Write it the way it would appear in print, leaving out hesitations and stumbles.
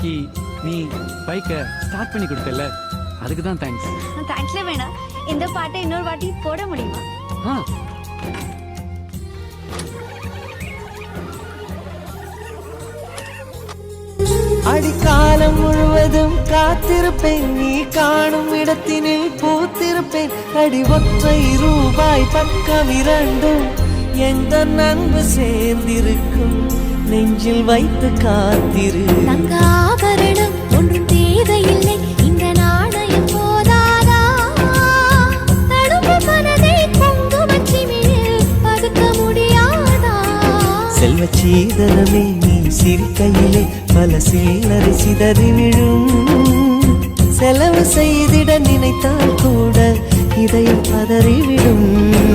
அன்னைக்கு நீ பைக்கை ஸ்டார்ட் பண்ணி கொடுத்தல, அதுக்கு தான் தேங்க்ஸ். தேங்க்ஸ்ல வேணாம். இந்த பாட்டை இன்னொரு வாட்டி போட முடியுமா? அடிக்காலம் முழுவதும் காத்திருப்பேன், நீ காணும் இடத்தினில் பூத்திருப்பேன். அடி ஒற்றை ரூபாய் பக்கம் இரண்டும் எந்த நன்பு சேர்ந்திருக்கும், நெஞ்சில் வைத்து காத்திரு. தங்க ஆபரணம் ஒன்றும் தேவையில்லை, இந்த நாணயம் போதாதா? தடுப்பு மனதை குங்குமச்சிமிழில் பதுக்க முடியாதா? செல்வ சீதனமே நீ சிரிக்கையிலே பல சில்லறை சிதறி விழும். செலவு செய்திட நினைத்தால் கூட இதயம் பதறிவிடும்.